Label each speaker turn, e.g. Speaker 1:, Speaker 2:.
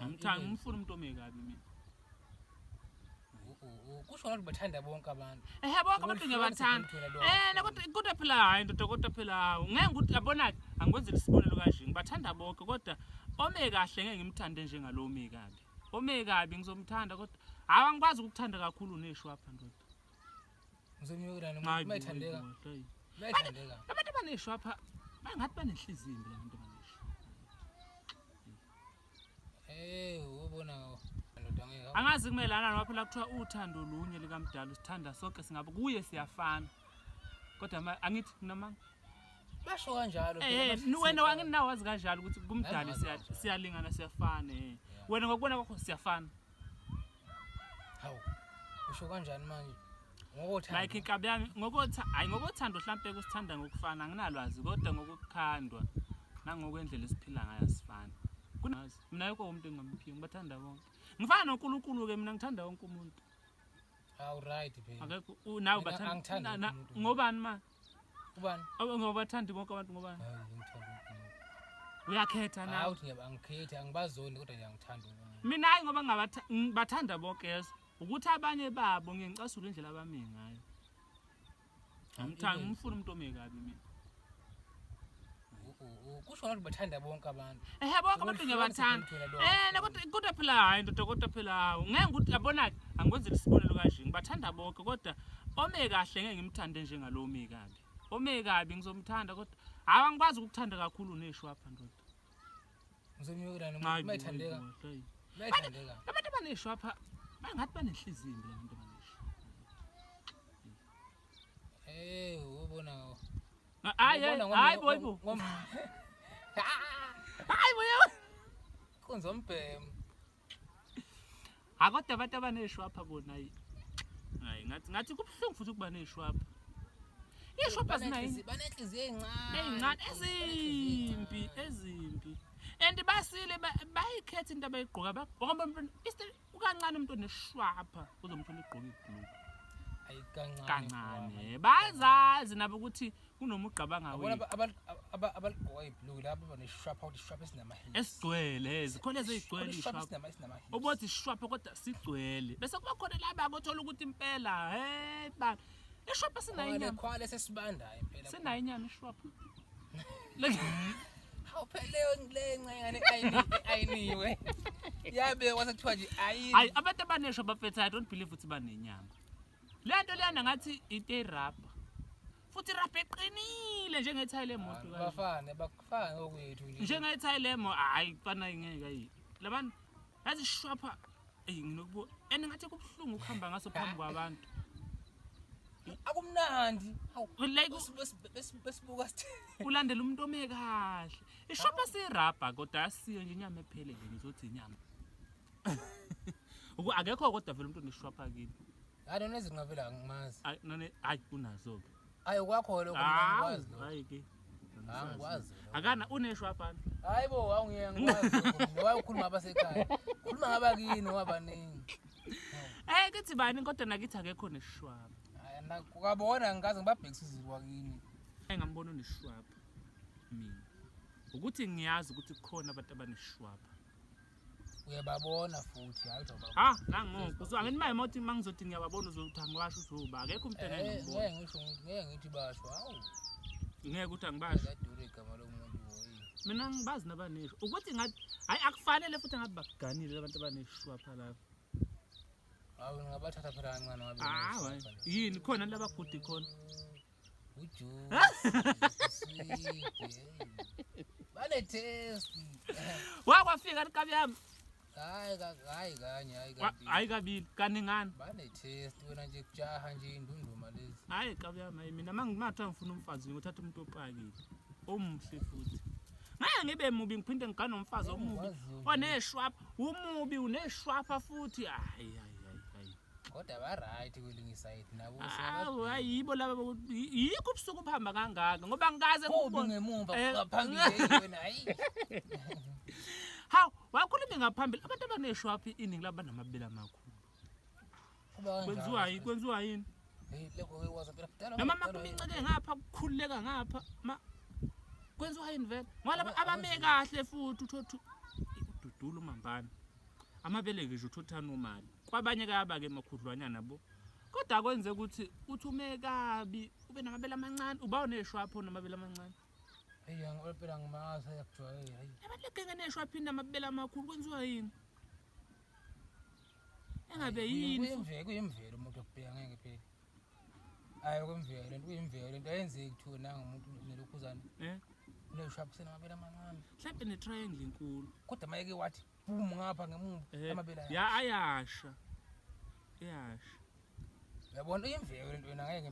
Speaker 1: ngimfuna umuntu omekabi mina.
Speaker 2: Kusho ukuthi bathanda bonke abantu.
Speaker 1: Bonke abantu ngiyabathanda. Kodwa phela hayi ndoda kodwa phela ngeke ukuthi yabona angikwenzela isibonelo kanje ngibathanda bonke kodwa ome kahle ngeke ngimthande njengalo omekabi. Omekabi ngizomthanda kodwa angikwazi ukukuthanda kakhulu neshwapha ndoda.
Speaker 2: Ngizomyolana mayithandeka. Mayithandeka.
Speaker 1: Abantu abaneshwapha bangathi banenhliziyo imbi labantu abaneshwapha.
Speaker 2: Ubona
Speaker 1: angazi kumelana noma phela kuthiwa uthando lunye likamdala usithanda sonke singabe kuye siyafana kodwa angithi mina
Speaker 2: basho kanjalo
Speaker 1: wena wanginawo wazi kanjalo ukuthi kumdala siyalingana siyafana wena ngokubona kwakho siyafana
Speaker 2: hawu usho kanjani manje
Speaker 1: ngokuthanda like inkabi yami ngokuthanda mhlambe kusithanda ngokufana anginalwazi kodwa ngokukhandwa nangokwendlela esiphila ngayo asifana kunazi mina yoko umuntu engamphiki ngibathanda bonke ngifana noNkulunkulu ke mina ngithanda wonke umuntu
Speaker 2: hawu right phela
Speaker 1: akekho nawe bathanda ngobani manje
Speaker 2: ubani
Speaker 1: ngobathanda bonke abantu ngobani
Speaker 2: ngithanda
Speaker 1: uyakhetha nawe
Speaker 2: hawu ngiyabangikhetha angibazoni kodwa ngiyangithanda
Speaker 1: mina hayi ngoba ngabathanda bonke yeso ukuthi abanye babo ngiyengicasula indlela abami ngayo ngimfuna umuntu omekabi mina
Speaker 2: kusho ukuthi bathanda bonke abantu
Speaker 1: bonke abantu ngiyabathanda kodwa phela hayi ndoda kodwa phela ngeke ukuthi yabona angikwenzela isibonelo kanje ngibathanda bonke kodwa ome kahle ngeke ngimthande njengalo omekabi. Omekabi ngizomthanda kodwa angikwazi ukukuthanda kakhulu neshwapha ndoda.
Speaker 2: Ngizomyolana mayithandeka. Mayithandeka.
Speaker 1: Abantu abaneshwapha bangathi banenhliziyo imbi labantu abaneshwapha.
Speaker 2: Ubona
Speaker 1: hayi boybo hayi boyo
Speaker 2: konzo mbhemu
Speaker 1: akodwa abantu abaneshwapha bona hayi ngathi kubhlungu futhi ukuba neshwapha ishwapha zinayo
Speaker 2: banenhliziyo
Speaker 1: ezincane ezimbi and basile bayikhetha into abayigqoka ngoba ukancane umuntu oneshwapha uzomthola igqoka ibhlungu kancane bazazi nabo ukuthi kunomugqabanga wethu
Speaker 2: abagqoka ibhlungu labo baneshwapha ukuthi ishwapha esinamahili
Speaker 1: esigcwele ezikhona ezigcwele ishwapha obothi ishwapha kodwa sigcwele bese kuba khona laba abothola ukuthi impela ba ishwapha sinayo inyama
Speaker 2: khwale sesibandayo impela
Speaker 1: sinayo inyama ishwapha
Speaker 2: hawu phela lencane ayiniwe yabe wasathiwa nje
Speaker 1: hayi abantu abaneshwapha bafethu I don't believe ukuthi banenyama lento leyana ngathi iterapha futhi irapha eqinile njengethayile emoto
Speaker 2: kanje bakufana okwethu nje
Speaker 1: njengethayile emo hayi fana ingeke yi labantu yazi shwapha nginokubo ngathi kubhlungu ukuhamba ngaso phambi kwabantu
Speaker 2: akumnandi hawu
Speaker 1: like
Speaker 2: besibuka
Speaker 1: ulandela umuntu omekahle ishwapha sirapha kodwa asiyo nje inyama ephele nje ngizothi inyama akekho kodwa vele umuntu oneshwapha kimi
Speaker 2: hayi nonezi ngavela ngimazi
Speaker 1: hayi kunazo ke
Speaker 2: hayi kwakho lokho ngikwazi
Speaker 1: hayi ke
Speaker 2: angikwazi
Speaker 1: akana uneshwapha
Speaker 2: hayi bo awungiyangikwazi wayekhuluma abasekhaya khuluma ngabakini wabaningi
Speaker 1: kithi bani kodwa nakithi akekho neshwapha
Speaker 2: hayi ukabona ngikaze ngibabhekisa izulu wakini
Speaker 1: engambona oneshwapha mina ukuthi ngiyazi ukuthi kukhona abantu abaneshwapha
Speaker 2: uyababona futhi hayi uzobabona
Speaker 1: nangoku so angithi mayimothi mangizothi ngiyababona uzothi angiwasho uzoba akekho umuntu engiyibona
Speaker 2: ngeke ngithi basho hawu
Speaker 1: ngeke ukuthi angibasho
Speaker 2: adure igama lomuntu hoyi
Speaker 1: mina ngibazi nabanesho ukuthi ngathi hayi akufanele futhi ngathi baganile abantu abaneshwapha lapha
Speaker 2: hawu ngabathatha phela kancane ngabe
Speaker 1: yini khona labagudi khona
Speaker 2: uju bale test
Speaker 1: wakwafika inkabi yami
Speaker 2: hayi
Speaker 1: kabili kaningana
Speaker 2: bane test wena nje kujaha nje indunduma lezi
Speaker 1: hayi inkabi yami mina mangimatha ngifuna umfazi ngothatha umuntu opakile omuhle futhi ngeke ngibe mubi ngiphinde ngigana umfazi omubi oneshwapha umubi uneshwapha futhi hayi
Speaker 2: kodwa ba right kwelinye side nabo
Speaker 1: hayi yibo laba yikho ubusuku uphamba kangaka ngoba ngikaze
Speaker 2: ngibone ngemumva ngaphambili wena hayi
Speaker 1: hawu wakhuluma ngaphambili abantu abaneshwapha iningi labanamabele amakhulu kwenziwa yini
Speaker 2: lekho waza phela kudala
Speaker 1: noma makuminceke ngapha kukhululeka ngapha kwenziwa yini vele ngoba abame kahle futhi uthothi ududula umambana amabele ngisho uthutha normal kwabanye kayaba ke emakhudlwanyana bo kodwa kwenze ukuthi ume kabi ube namabele amancane uba uneshwapho namabele amancane
Speaker 2: Hey ngempela ngimaza yakujwayela hayi
Speaker 1: abantu legenge neshwapho namabele amakhulu kwenziwa yini engabe yini
Speaker 2: kuyimvelo umuntu okubheka ngeke phela hayi kwemvelo lento kuyimvelo lento ayenzeki kuthiwa nanga umuntu nelokhuzana uneshwapho senamabele amancane
Speaker 1: mhlawumbe ne-triangle enkulu
Speaker 2: kodwa mayeke wathi boom ngapha ngemuva amabele
Speaker 1: ayasha
Speaker 2: uyabona imvelo lento yena ngeke